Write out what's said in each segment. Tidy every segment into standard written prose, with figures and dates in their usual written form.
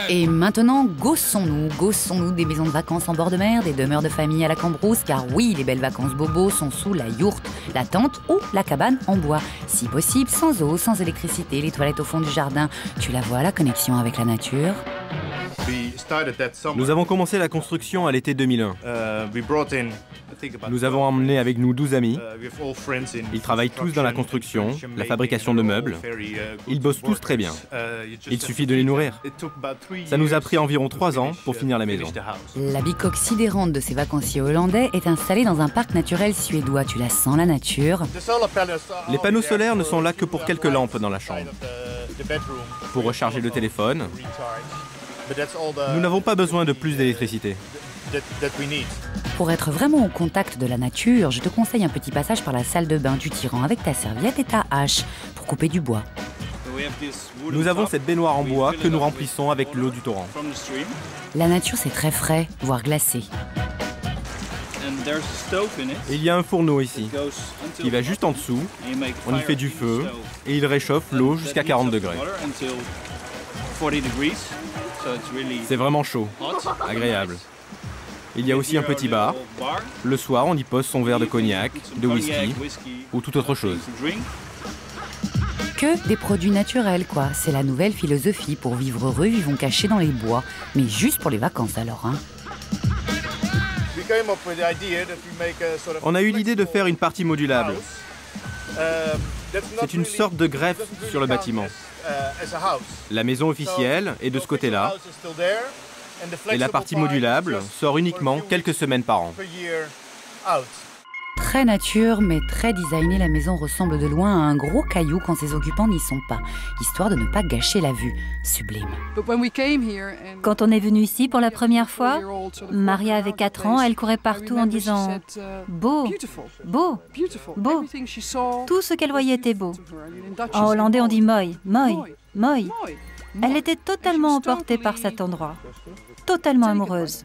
Et maintenant, gaussons-nous des maisons de vacances en bord de mer, des demeures de famille à la Cambrousse, car oui, les belles vacances bobos sont sous la yourte, la tente ou la cabane en bois. Si possible, sans eau, sans électricité, les toilettes au fond du jardin. Tu la vois, la connexion avec la nature? Nous avons commencé la construction à l'été 2001. Nous avons emmené avec nous 12 amis. Ils travaillent tous dans la construction, la fabrication de meubles. Ils bossent tous très bien. Il suffit de les nourrir. Ça nous a pris environ 3 ans pour finir la maison. La bicoque sidérante de ces vacanciers hollandais est installée dans un parc naturel suédois. Tu la sens, la nature? Les panneaux solaires ne sont là que pour quelques lampes dans la chambre. Pour recharger le téléphone. Nous n'avons pas besoin de plus d'électricité. Pour être vraiment au contact de la nature, je te conseille un petit passage par la salle de bain. Tu t'y rends avec ta serviette et ta hache pour couper du bois. Nous avons cette baignoire en bois que nous remplissons avec l'eau du torrent. La nature, c'est très frais, voire glacé. Il y a un fourneau ici, qui va juste en dessous. On y fait du feu et il réchauffe l'eau jusqu'à 40 degrés. C'est vraiment chaud, agréable. Il y a aussi un petit bar. Le soir, on y pose son verre de cognac, de whisky ou toute autre chose. Que des produits naturels, quoi. C'est la nouvelle philosophie. Pour vivre heureux, vivons cachés dans les bois. Mais juste pour les vacances, alors, hein. On a eu l'idée de faire une partie modulable. C'est une sorte de greffe sur le bâtiment. La maison officielle est de ce côté-là. Et la partie modulable sort uniquement quelques semaines par an. Très nature, mais très designé, la maison ressemble de loin à un gros caillou quand ses occupants n'y sont pas, histoire de ne pas gâcher la vue. Sublime. Quand on est venu ici pour la première fois, Maria avait 4 ans, elle courait partout en disant « beau, beau, beau ». Tout ce qu'elle voyait était beau. En hollandais, on dit « moi, moi, moi ». Elle était totalement emportée par cet endroit, totalement amoureuse.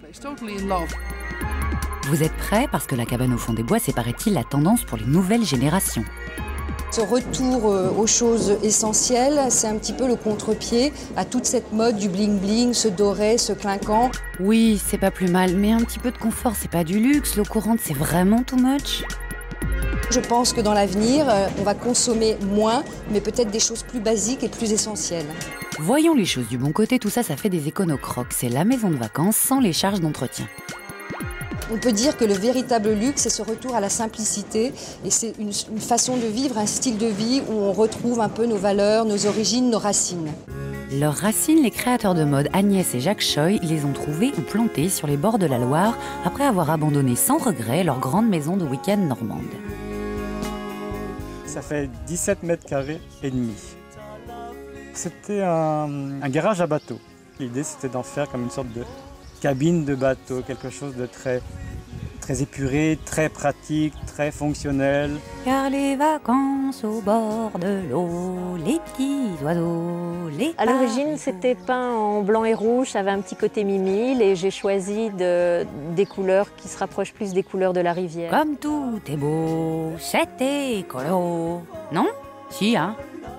Vous êtes prêts? Parce que la cabane au fond des bois, c'est, paraît-il, la tendance pour les nouvelles générations. Ce retour aux choses essentielles, c'est un petit peu le contre-pied à toute cette mode du bling-bling, ce doré, ce clinquant. Oui, c'est pas plus mal, mais un petit peu de confort, c'est pas du luxe. L'eau courante, c'est vraiment too much. Je pense que dans l'avenir, on va consommer moins, mais peut-être des choses plus basiques et plus essentielles. Voyons les choses du bon côté, tout ça, ça fait des éconocroques. C'est la maison de vacances sans les charges d'entretien. On peut dire que le véritable luxe, c'est ce retour à la simplicité et c'est une façon de vivre, un style de vie où on retrouve un peu nos valeurs, nos origines, nos racines. Leurs racines, les créateurs de mode Agnès et Jacques Choy les ont trouvées ou plantées sur les bords de la Loire après avoir abandonné sans regret leur grande maison de week-end normande. Ça fait 17 mètres carrés et demi. C'était un garage à bateau. L'idée, c'était d'en faire comme une sorte de cabine de bateau, quelque chose de très épuré, très pratique, très fonctionnel. Car les vacances au bord de l'eau, les petits oiseaux, les... À l'origine, c'était peint en blanc et rouge, ça avait un petit côté mimile et j'ai choisi des couleurs qui se rapprochent plus des couleurs de la rivière. Comme tout est beau, c'est écolo. Non? Si, hein?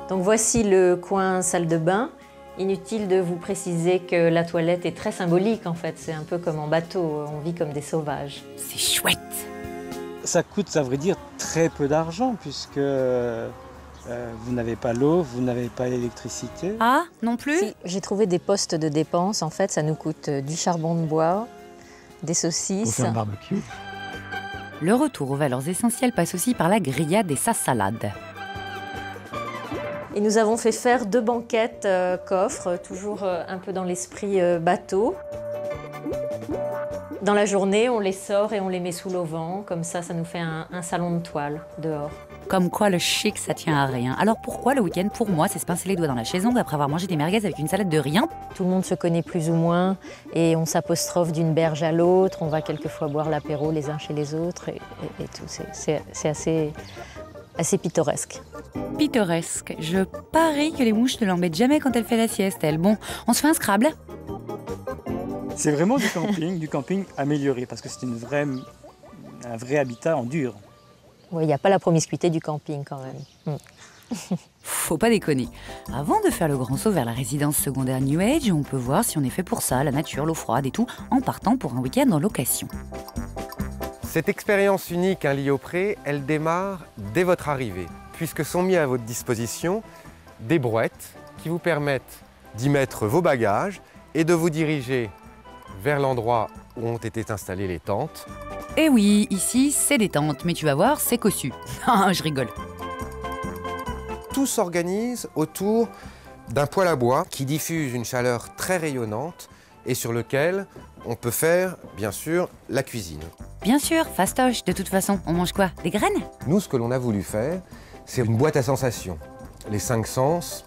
Donc voici le coin salle de bain. Inutile de vous préciser que la toilette est très symbolique en fait, c'est un peu comme en bateau, on vit comme des sauvages. C'est chouette! Ça coûte, à vrai dire, très peu d'argent puisque vous n'avez pas l'eau, vous n'avez pas l'électricité. Ah, non plus? Si, j'ai trouvé des postes de dépenses, en fait ça nous coûte du charbon de bois, des saucisses. Pour faire un barbecue. Le retour aux valeurs essentielles passe aussi par la grillade et sa salade. Et nous avons fait faire 2 banquettes coffres, toujours un peu dans l'esprit bateau. Dans la journée, on les sort et on les met sous l'auvent, comme ça nous fait un salon de toile dehors. Comme quoi le chic, ça tient à rien. Alors pourquoi le week-end, pour moi, c'est se pincer les doigts dans la chaise longue après avoir mangé des merguez avec une salade de rien? Tout le monde se connaît plus ou moins et on s'apostrophe d'une berge à l'autre, on va quelquefois boire l'apéro les uns chez les autres et tout. C'est assez pittoresque. Pittoresque. Je parie que les mouches ne l'embêtent jamais quand elle fait la sieste, elle. Bon, on se fait un Scrabble? C'est vraiment du camping amélioré, parce que c'est un vrai habitat en dur. Oui, il n'y a pas la promiscuité du camping quand même. Faut pas déconner. Avant de faire le grand saut vers la résidence secondaire New Age, on peut voir si on est fait pour ça, la nature, l'eau froide et tout, en partant pour un week-end en location. Cette expérience unique, un lit au pré, elle démarre dès votre arrivée, puisque sont mis à votre disposition des brouettes qui vous permettent d'y mettre vos bagages et de vous diriger vers l'endroit où ont été installées les tentes. Eh oui, ici, c'est des tentes, mais tu vas voir, c'est cossu. Ah, je rigole. Tout s'organise autour d'un poêle à bois qui diffuse une chaleur très rayonnante et sur lequel on peut faire, bien sûr, la cuisine. Bien sûr, fastoche, de toute façon. On mange quoi? Des graines? Nous, ce que l'on a voulu faire, c'est une boîte à sensations. Les 5 sens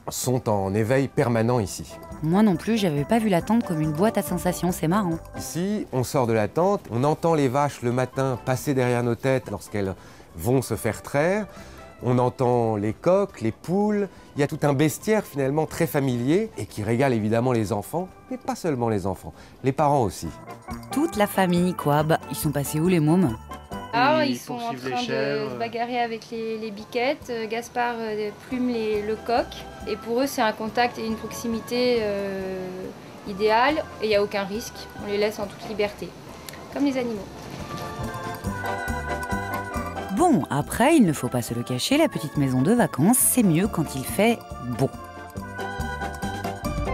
sont en éveil permanent ici. Moi non plus, j'avais pas vu la tente comme une boîte à sensations, c'est marrant. Ici, on sort de la tente, on entend les vaches le matin passer derrière nos têtes lorsqu'elles vont se faire traire. On entend les coqs, les poules. Il y a tout un bestiaire finalement très familier et qui régale évidemment les enfants, mais pas seulement les enfants, les parents aussi. Toute la famille, quoi. Bah, ils sont passés où les mômes? Ah, ils sont en train de se bagarrer avec les biquettes. Gaspard plume le coq. Et pour eux, c'est un contact et une proximité idéale. Et il n'y a aucun risque. On les laisse en toute liberté, comme les animaux. Bon, après, il ne faut pas se le cacher, la petite maison de vacances, c'est mieux quand il fait beau.